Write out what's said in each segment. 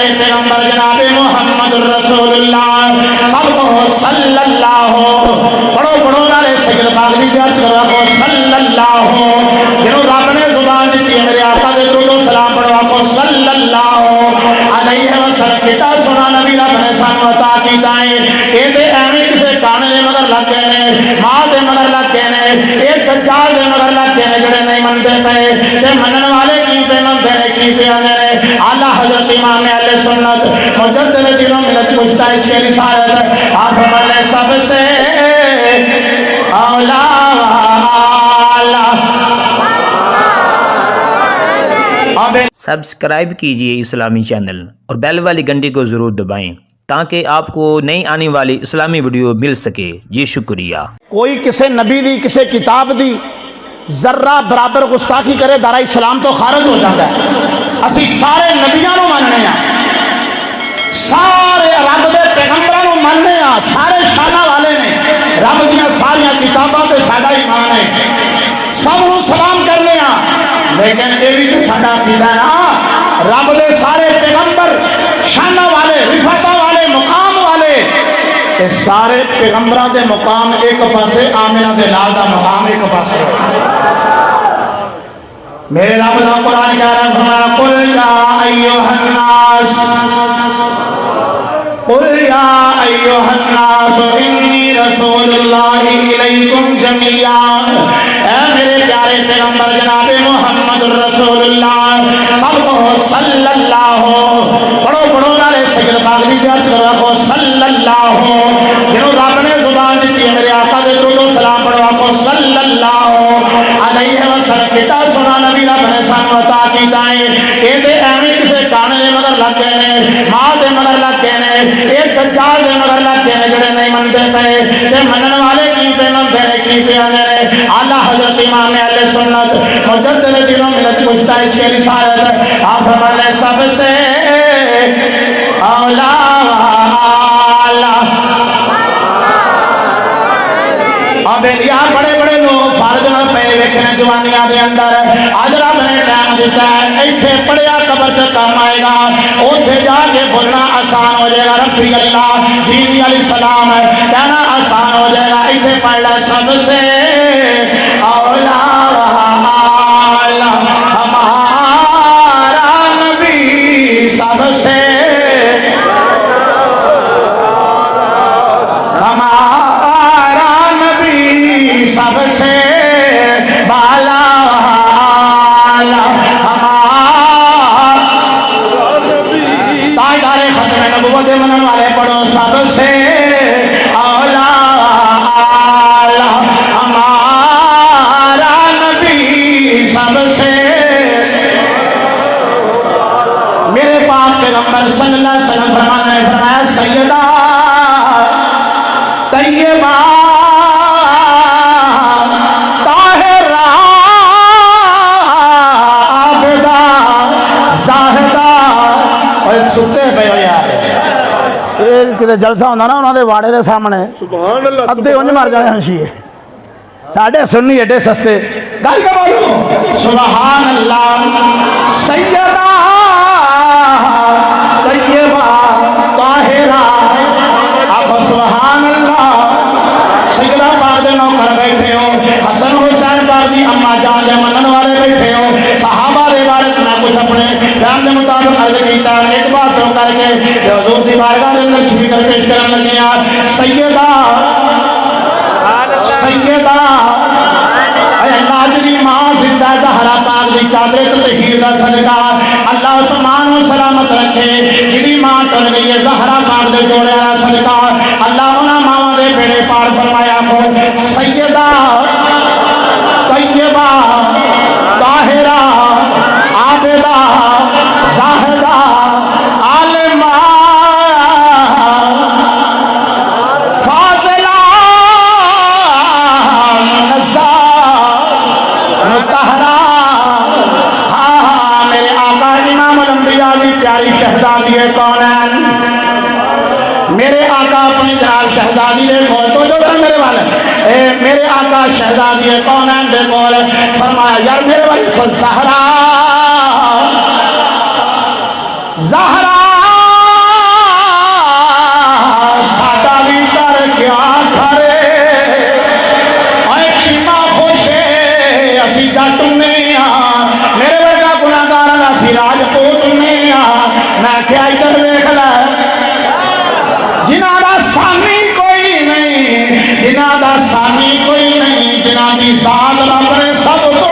پیارے پیغمبر جناب محمد رسول اللہ سب کو صلی اللہ پڑھو نعرے سید پاک دی زیارت کرو صلی اللہ جنہوں رب نے زبان دیتی ہے میرے آقا دے درود و سلام پڑھو کو صلی اللہ علیہ وسلم کتا سنا نبی رب نے سانو عطا کی جائیں اے دے ایویں کسے کانے دے مگر لگ گئے نے ماں دے مگر لگ گئے نے اے دجال دے مگر لگ گئے نے جڑے نہیں منتے پے تے منن والے کی پہ منتے نے کی پہ آنے نے اعلیٰ حضرت امام اہل سنت مجدد دین و ملت مجتہد کی رسالت آپ فرمانے سب سے اولا سبسکرائب کیجئے اسلامی چینل اور بیل والی گھنٹی کو ضرور دبائیں تاکہ آپ کو نئی آنے والی اسلامی ویڈیو مل سکے. جی شکریہ. کوئی کسے نبی دی کسے کتاب دی ذرہ برابر گستاخی کرے دارہ اسلام تو خارج ہو جاتا ہے. اسی سارے نبیاں نو ماننے ہیں, سارے رب دے پیغمبراں نو ماننے ہیں, سارے شانہ والے نے رب دیاں ساریاں کتاباں تے ساڈا ایمان ہے, سب نو سلام کرنے ہیں. لیکن یہ بھی تو ساڈا عقیدہ ہے نا رب دے سارے پیغمبر شانہ والے رفعت والے مقام والے تے سارے پیغمبراں دے مقام ایک پاسے آمنہ دے لال دا مقام ایک پاسے. میرے رب دا قرآن کہہ رہا ہے فرمایا قل یا ایوہ الناس قل یا ایوہ الناس انی رسول اللہ الیکم جمیعا. اے میرے پیارے پیغمبر جناب محمد رسول اللہ سب کو صلی اللہ پڑھو نعرے سید پاک دی زیارت کرو صلی اللہ جنہوں رب نے زبان دیتی ہے میرے آقا دے درود و سلام پڑھو صلی اللہ علیہ وسلم کتا سنا نبی رب نے سانو عطا کی جائیں اے دے ایویں کسے کانے دے مگر لگ گئے نے ماں دے مگر لگ گئے نے اے دجال دے مگر لگ گئے نے جڑے نہیں منتے پے تے منن والے کی پہ منتے نے کی پہ آنے نے. اعلیٰ حضرت امام اہل سنت مجدد دین و ملت مجتہد کی رسالت آپ فرمانے سب سے اولا بیلیا بڑے بڑے لوگ فرض نہ پے ویکھنے جوانیاں دے اندر اج رب نے ٹائم دیتا ہے ایتھے پڑھیا قبر تے کام آئے گا اوتھے جا کے بولنا آسان ہو جائے گا. ربی اللہ جیوی علیہ السلام ہے کہنا آسان ہو جائے گا. ایتھے پڑھ لے سب سے اولا ہمارا نبی سب سے سب سے بالا تاجدار ختم نبوت منن والے پڑھو سب سے اولا ہمارا نبی سب سے. میرے پاک پیغمبر صلی اللہ علیہ وسلم فرمایا سیدہ طیبہ ستے پہ ہو یار کتے جلسہ ہوندہ نا انہوں نے واڑے دے سامنے ادھے انج مار جانے ہنشیے ساڑھے سنی ایڈے سستے گل کے بولو سبحان اللہ سیدہ طیبہ طاہرہ. آپ سبحان اللہ سیدہ پاک دے نوکر بیٹھے ہو, حسن حسین پاک دی اماں جان دے منن والے بیٹھے ہو, صحابہ دے بارے میں کچھ اپنے فہم دے مطابق عرض کیتا ایک بات تو کر کے حضور دی بارگاہ دے اندر سپیکر پیش کرنے لگے ہیں سیدہ اے اللہ جی ماں زندہ زہرا پاک دی چادر تطہیر دا صدقہ اللہ عثمان و سلامت رکھے. جی ماں ٹر گئی ہے زہرا پاک دے جوڑے والا صدقہ اللہ انہاں ماں دے بیڑے پار فرمایا کو سیدہ طیبہ طاہرہ عابدہ زاہدہ عالمہ فاضلہ منزہ مطہرہ. ہاں میرے آقا امام الانبیاء دی پیاری شہزادی کونین میرے آقا اپنی جناب شہزادی دے کول تو جو تھا میرے والے میرے آقا شہزادی کونین دے کول فرمایا یار میرے والے خود زہرا دی ذات رب نے سب تو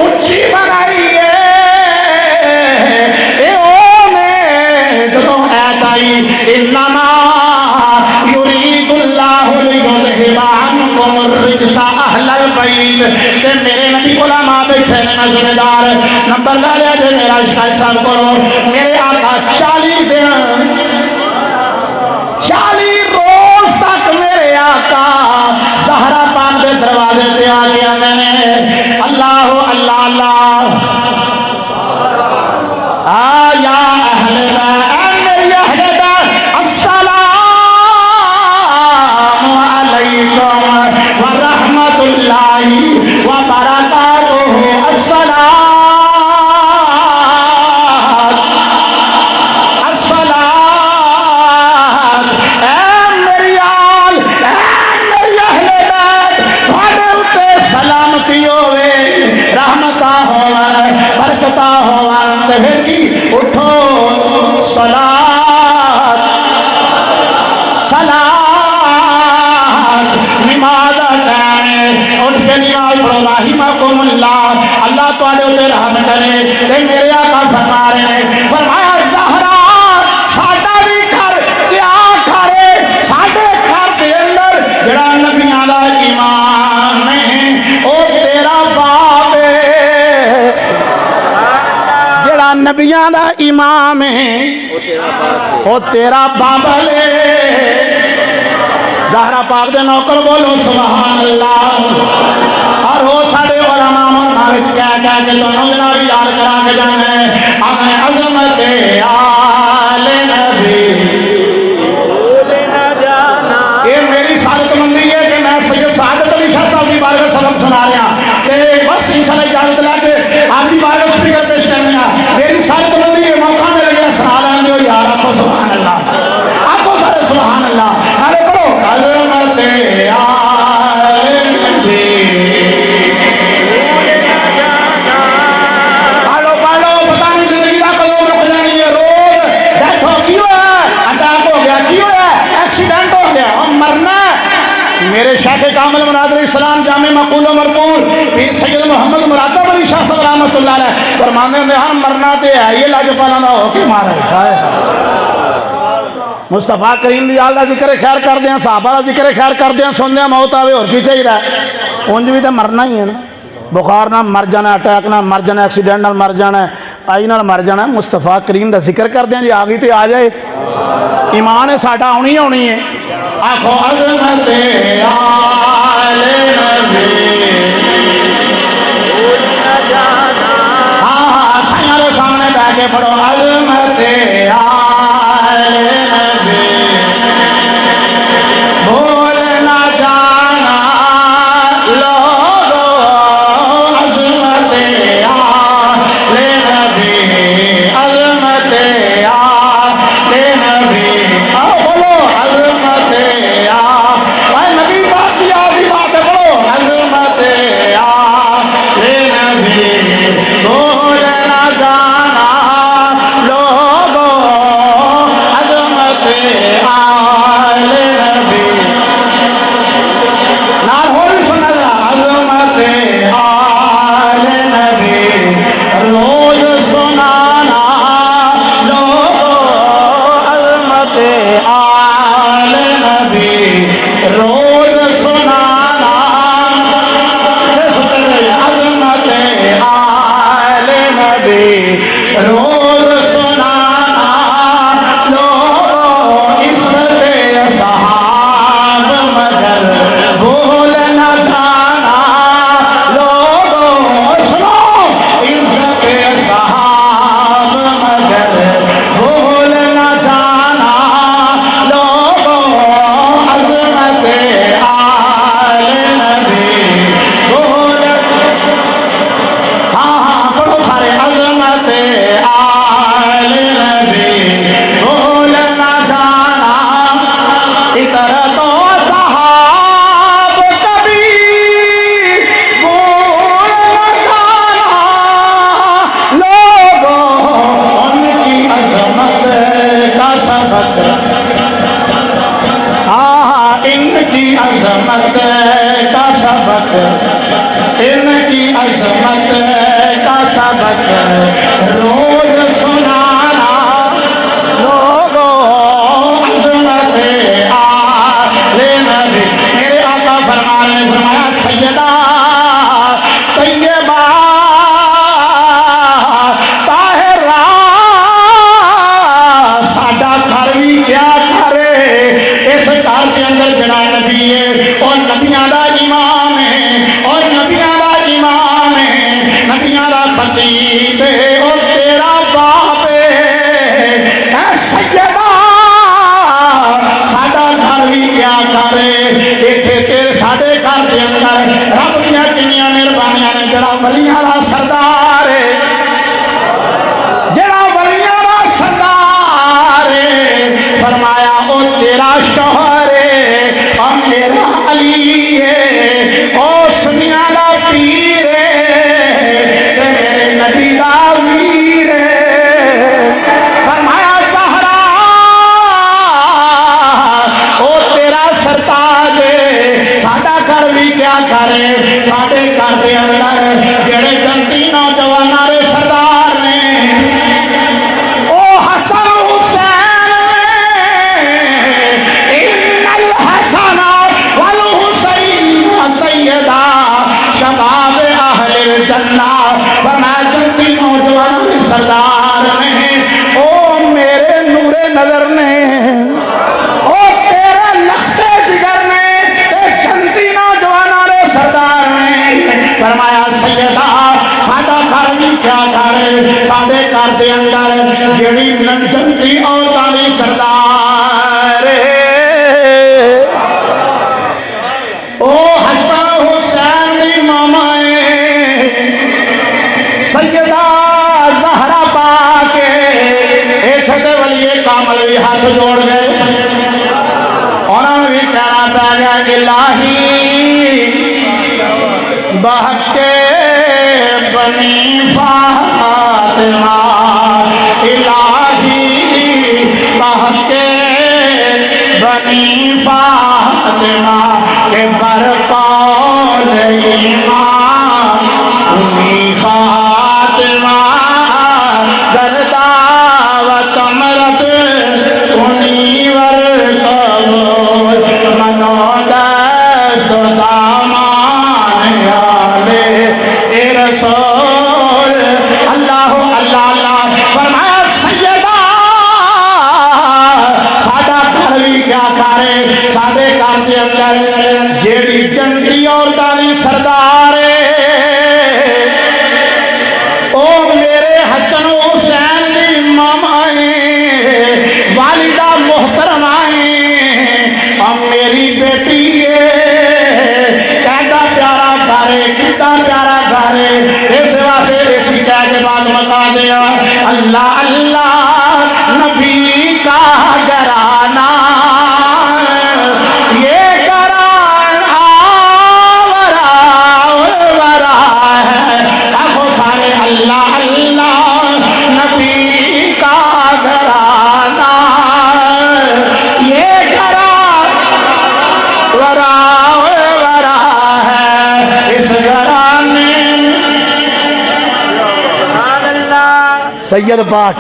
اچھی بنائی ہے اے او نے جدوں ایت آئی انما یرید اللہ لیذہب عنکم الرجس اہل البیت کہ میرے نبی علماء بیٹھے نے نظر دار نمبر لے لیا جے میرا شکایت سب کرو میرے آقا 40 دن 40 روز تک میرے آقا زہرا پاک دے دروازے پہ آ گیا میں نے اللہ اللہ اللہ یا اہل بیت میری اہل بیت السلام علیکم ورحمت اللہ وبرکاتہ السلام السلام اے میری آل اے میری اہل بیت تھوڑے اتے سلامتی ہوئے رحمتہ ہوئے برکتہ ہوئے تے پھر کی اٹھو صلاۃ صلاۃ نماز اٹھانے اٹھ کے نماز پڑھو رحمکم اللہ اللہ تواڈے تے رحم کرے تے میرے آقا فرما رہے ہیں فرمایا زہرا ساڈا بھی گھر کیا کرے ساڈے گھر دے اندر جڑا نبیاں دا ایمان ہے او تیرا باپ ہے جڑا نبیاں دا امام ہے او تیرا بابا لے زہرا پاک دے نوکر بولو سبحان اللہ اور ہو ساڑے علماء مارج کہہ کے دونوں جناب یاد کرا کے جانے ہمیں عظمت آل نبی یہ میری سعادت مندی ہے کہ میں سید سعادت علی شاہ صاحب کی بارگاہ سبق سنا رہا کہ بس انشاءاللہ اجازت لے کے آپ کی بارگاہ سپیکر پیش کرنے میری سعادت مندی ہے موقع ملے گا سنا رہا ہوں یار آپ کو سبحان اللہ آپ کو سارے سبحان اللہ نارے پڑھو عظمت آل نبی پڑھو پتہ نہیں زندگی کا کلو رک جانی ہے روز بیٹھو کیوں ہے اٹیک ہو گیا کیوں ہے ایکسیڈنٹ ہو گیا ہم مرنا ہے میرے شیخ کامل مراد علیہ السلام جامع مقبول و مرقول پیر سید محمد مراد علی شاہ صاحب رحمۃ اللہ علیہ فرماندے ہیں ہم مرنا تے ہے یہ لاج پالا نہ ہو کے مارے مصطفیٰ کریم دی آل دا ذکر خیر کر دیاں صحابہ دا ذکر خیر کر دیاں سن دیاں موت آوے اور کی چاہیے انج بھی تو مرنا ہی ہے نا بخار نہ مر جانا اٹیک نہ مر جانا ایکسیڈنٹ نہ مر جانا آئی نہ مر جانا مصطفیٰ کریم دا ذکر کر دیاں جی آ گئی تے آ جائے ایمان ہے ساڈا ہونی ہونی ہے آخو عظمت آل نبی ہاں سیارے سامنے بیٹھ کے پڑھو عظمت آل نبی بھول نہ جانا لوگو عظمت آل نبی عظمت آل نبی آؤ بولو عظمت آل نبی بات کی آدھی بات ہے بولو عظمت ان کی عظمت کا سبق روز سنانا لوگوں عظمت آلِ نبی میرے آقا فرمان نے فرمایا سیدہ طیبہ طاہرہ ساڈا گھر بھی کیا کرے اس گھر کے اندر جڑا نبی ہے اور نبیاں دا امام ہے اور نبیاں دا امام ہے نبیاں دا خطیب ہے اور تیرا باپ ہے اے سیدہ ساڈا گھر بھی کیا کرے دیکھے تیرے ساڈے گھر کے اندر رب دیاں کنیاں مہربانیاں نے جڑا ولیاں دا سردار ہے جڑا ولیاں دا سردار ہے فرمایا او تیرا شوہر ہے اور میرا علی ہے او سنیا دا پیر ہے تے میرے نبی دا ویر ہے فرمایا زہرا او تیرا سرتاج ہے ساڈا گھر بھی کیا کرے ساڈے گھر دے اندر جڑے جنتی نوجواناں دے سردار نے او حسن حسین ان الحسن والحسین سیدہ شباب اہل الجنہ فرمایا جنتی نوجوانوں کے سردار نے او میرے نور نظر نے او تیرے لخت جگر نے اے جنتی نوجوانوں کے سردار نے فرمایا سیدہ ساڈا گھر بھی کیا کرے ساڈے گھر دے اندر جڑی جنتی عورتاں دی سردار او حسن حسین دی ماما سیدہ زہرا پاک ایتھے تے ولی کامل بھی ہاتھ جوڑ گئے انہاں نے بھی کہنا پہ گیا الہی بحق بنی فاطمہ الہی بحق بنی فاطمہ کے برقول ایمان امی خاتمہ گرداوت امرت انہی ورقبول منو دست و دامان یالے اے رسول اللہ اللہ اللہ فرمایا سیدہ ساڈا گھر بھی کیا کرے ساڈے گھر کے اندر جیڑی جنتی عورتاں دی سردار ہے او میرے حسن حسین دی ماما ہے والدہ محترمہ ہے اور میری بیٹی ہے کہتا پیارا گھر ہے کتا پیارا گھر ہے اس واسطے اسی کہہ کے بعد مکا دیا اللہ اللہ نبی کا گھرانہ یہ گھرانہ ورا ہے آنکھوں سارے اللہ اللہ نبی کا گھرانہ یہ گھرانہ ورا ہے اس گھرانے سید پاک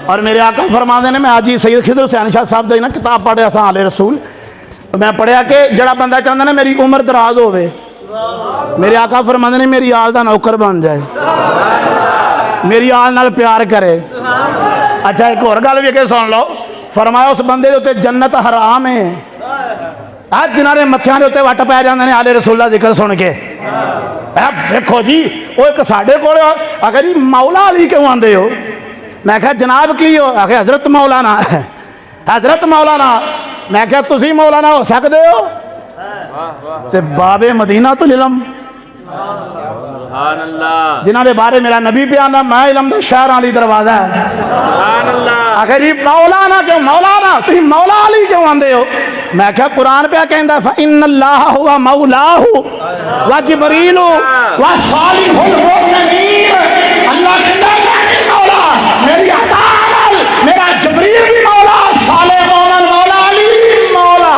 اور میرے آقا فرماندے نے میں آج ہی سید خضر حسین شاہ صاحب دی نا کتاب پڑھیا سا آلِ رسول میں پڑھیا کہ جڑا بندہ چاہتا نا میری عمر دراز ہوئے میرے آقا فرماندے نے میری آل دا نوکر بن جائے میری آل نال پیار کرے اچھا ایک اور گل بھی کہ سن لو فرمایا اس بندے دے جنت حرام ہے آج جنہاں نے متھیاں دے اوتے وٹ پے جاندے نے آلِ رسول دا ذکر سن کے دیکھو جی وہ ایک ساڈے کول اگر جی مولا علی کیوں آندے ہو میں کہا جناب کی ہو آخر حضرت مولانا میں کہا تسی مولانا ہو سکتے ہو تے باب مدینہ تو علم جنہاں دے بارے میرا نبی پہ آنا میں علم دے شہر علی دروازہ ہے آخر جی مولانا کیوں مولانا تھی مولا علی کیوں آندے ہو میں کہا قرآن پہ کہندہ فَإِنَّ اللَّهَ هُوَ مَوْلَاهُ وَجِبْرِيلُ وَصَالِحُ الْمُؤْمِنِينَ اللہ کہندہ میری مولا میری عطال میرا جبریل بھی مولا صالح مومن مولا علی مولا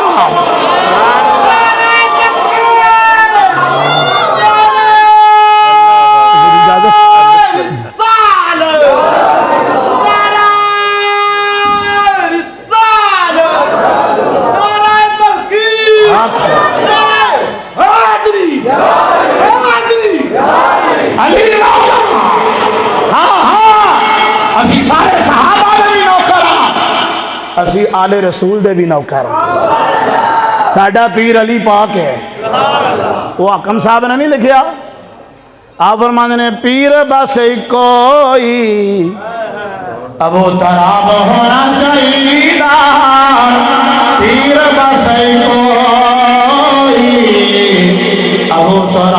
اسی آل رسول دے بھی نوکر ساڈا پیر علی پاک ہے وہ حکم صاحب نے نہیں لکھیا آپ فرماندے نے پیر بس کوئی ابو تراب ہونا چاہیے پیر بس کوئی ابو تراب